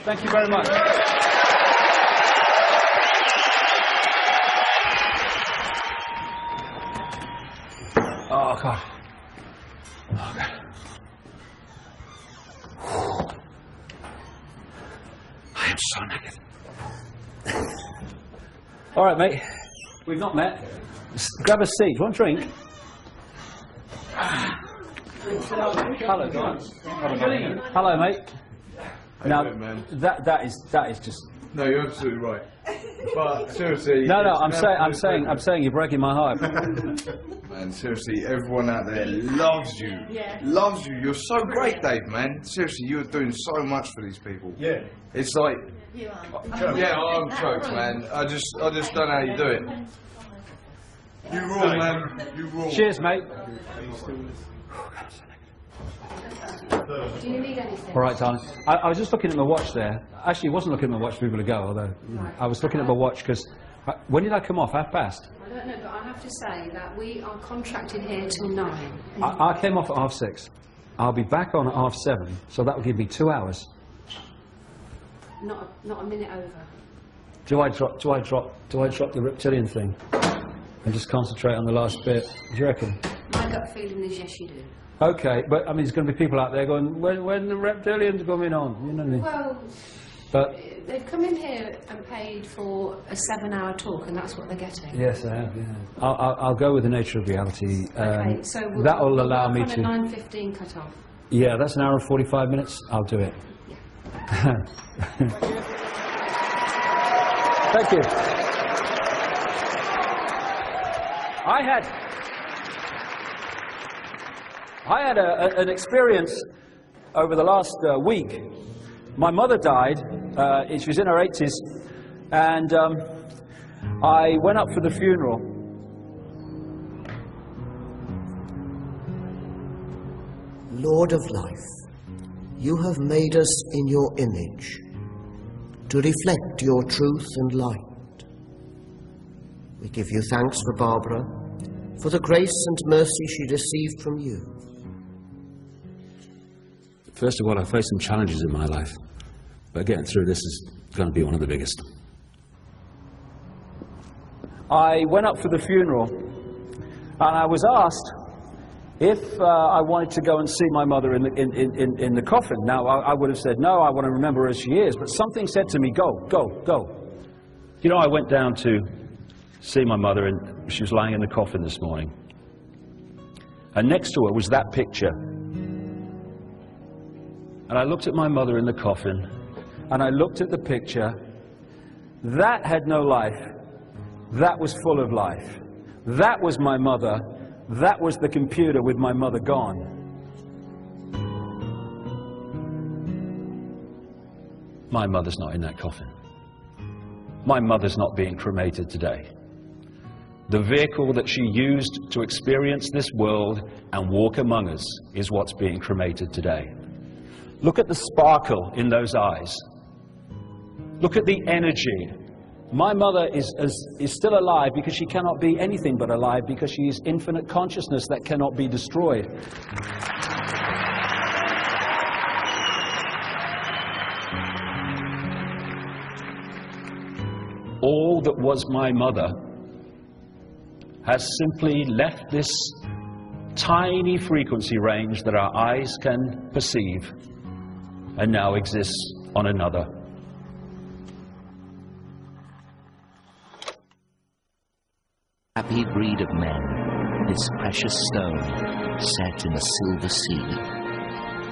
Thank you very much. Oh, God. Oh, God. I am so naked. All right, mate. We've not met. Grab a seat. Want a drink? Hello, guys. Hello, mate. Now, that is just. No, you're absolutely right. But seriously. No, I'm saying you're breaking my heart. Man, seriously, everyone out there loves you. Yeah. Loves you. You're so great, Dave, man. Seriously, you're doing so much for these people. Yeah. It's like. You are. Yeah, I'm choked, man. I just don't know how you do it. You rule, man. You rule. Cheers, mate. Do you need anything? All right, darling. I was just looking at my watch there. Actually, I wasn't looking at my watch for people to go, although I was looking at my watch because when did I come off? 5 past? I don't know, but I have to say that we are contracted here till 9. I came off at 6:30. I'll be back on at 7:30, so that will give me 2 hours. Not a minute over. Do I drop the reptilian thing and just concentrate on the last bit? Do you reckon? My gut feeling is yes, you do. Okay, but I mean, there's going to be people out there going, when the reptilians coming on? You know what I mean? Well, but they've come in here and paid for a 7-hour talk, and that's what they're getting. Yes, I have. Yeah. I'll go with the nature of reality. Okay, so that will allow me to. 9:15 cut off. Yeah, that's an hour and 45 minutes. I'll do it. Yeah. Thank you. I had an experience over the last week. My mother died. She was in her 80s, and I went up for the funeral. Lord of life, you have made us in your image to reflect your truth and light. We give you thanks for Barbara, for the grace and mercy she received from you. First of all, I faced some challenges in my life, but getting through this is going to be one of the biggest. I went up for the funeral, and I was asked if I wanted to go and see my mother in the coffin. Now, I would have said, no, I want to remember her as she is, but something said to me, go, go, go. You know, I went down to see my mother, and she was lying in the coffin this morning. And next to her was that picture. And I looked at my mother in the coffin, and I looked at the picture. That had no life. That was full of life. That was my mother. That was the computer with my mother gone. My mother's not in that coffin. My mother's not being cremated today. The vehicle that she used to experience this world and walk among us is what's being cremated today. Look at the sparkle in those eyes. Look at the energy. My mother is still alive because she cannot be anything but alive, because she is infinite consciousness that cannot be destroyed. All that was my mother has simply left this tiny frequency range that our eyes can perceive, and now exists on another. Happy breed of men, this precious stone set in a silver sea,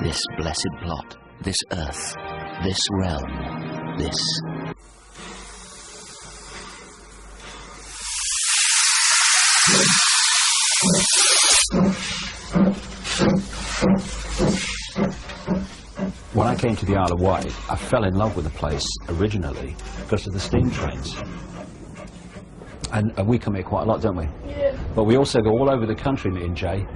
this blessed plot, this earth, this realm, this. When I came to the Isle of Wight, I fell in love with the place originally because of the steam trains. And we come here quite a lot, don't we? Yeah. But we also go all over the country, me and Jay.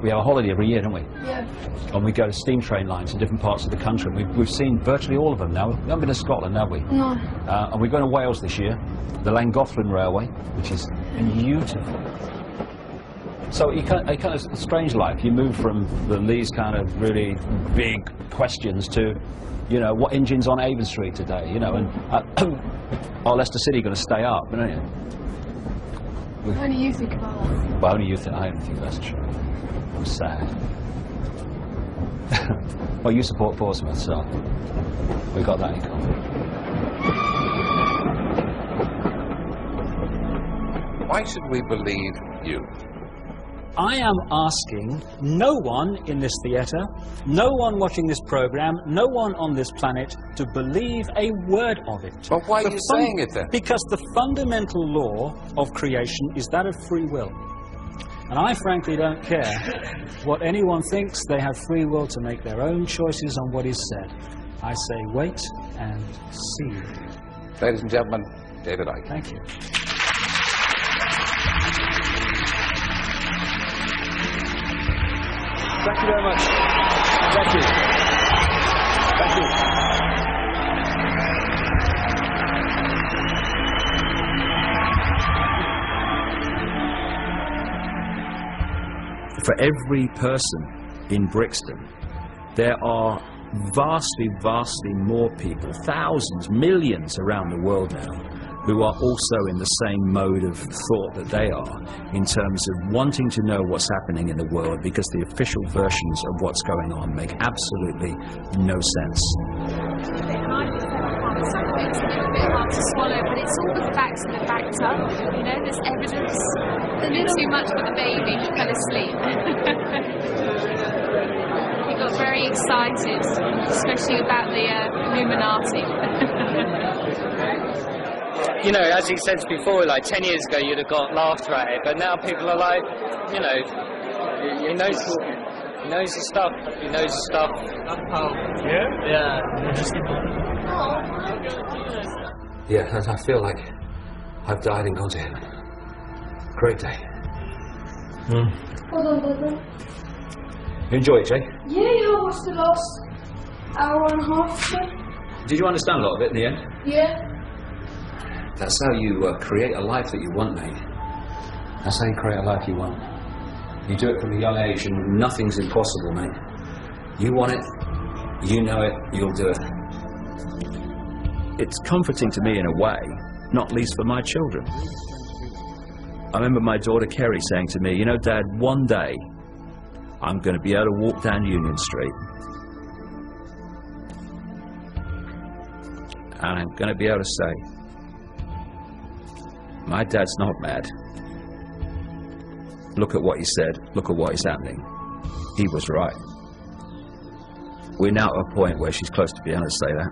We have a holiday every year, don't we? Yeah. And we go to steam train lines in different parts of the country. We've seen virtually all of them now. We haven't been to Scotland, have we? No. And we're going to Wales this year, the Llangollen Railway, which is beautiful. So you kind of strange life. You move from these kind of really big questions to You know, what engine's on Avon Street today? You know, and oh, Leicester City going to stay up, you know. Only you think about that. Well, only you think. I don't think that's true. I'm sad. Well, you support Portsmouth, so we got that in common. Why should we believe you? I am asking no one in this theatre, no one watching this programme, no one on this planet to believe a word of it. But why are you saying it then? Because the fundamental law of creation is that of free will. And I frankly don't care what anyone thinks. They have free will to make their own choices on what is said. I say wait and see. Ladies and gentlemen, David Icke. Thank you. Thank you very much. Thank you. Thank you. For every person in Brixton, there are vastly, vastly more people, thousands, millions around the world now, who are also in the same mode of thought that they are, in terms of wanting to know what's happening in the world, because the official versions of what's going on make absolutely no sense. Some things are a little bit hard to swallow, but it's all the facts that are backed up. You know, there's evidence. A little too much for the baby, he fell asleep. He got very excited, especially about the Illuminati. You know, as he said before, like 10 years ago you'd have got laughed at it, but now people are like, you know, he knows his stuff. He knows his stuff. Yeah? Yeah. Yeah, I feel like I've died and gone to heaven. Great day. Hold on. You enjoy it, Jay? Yeah, I watched the last hour and a half. So. Did you understand a lot of it in the end? Yeah. That's how you create a life that you want, mate. That's how you create a life you want. You do it from a young age and nothing's impossible, mate. You want it, you know it, you'll do it. It's comforting to me in a way, not least for my children. I remember my daughter Kerry saying to me, you know, Dad, one day I'm going to be able to walk down Union Street and I'm going to be able to say, my dad's not mad. Look at what he said. Look at what is happening. He was right. We're now at a point where she's close to being able to say that.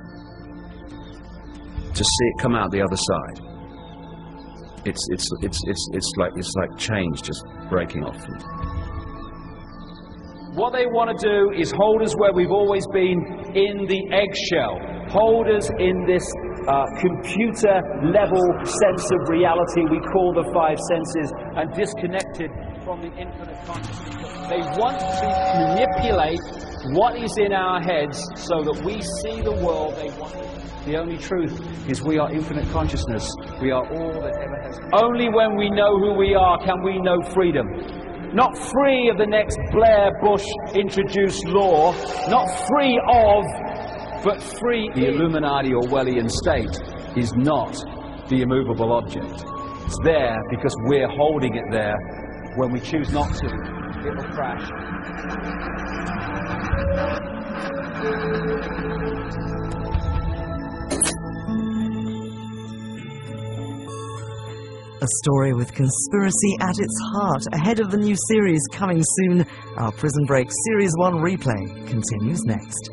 To see it come out the other side, it's like change just breaking off. What they want to do is hold us where we've always been, in the eggshell. Hold us in this computer-level sense of reality we call the five senses, and disconnected from the infinite consciousness. They want to manipulate what is in our heads so that we see the world they want. The only truth is we are infinite consciousness. We are all that ever has been. Only when we know who we are can we know freedom. Not free of the next Blair Bush introduced law, not free of, but free. The Illuminati Orwellian state is not the immovable object. It's there because we're holding it there. When we choose not to, it will crash. A story with conspiracy at its heart, ahead of the new series coming soon. Our Prison Break Series 1 replay continues next.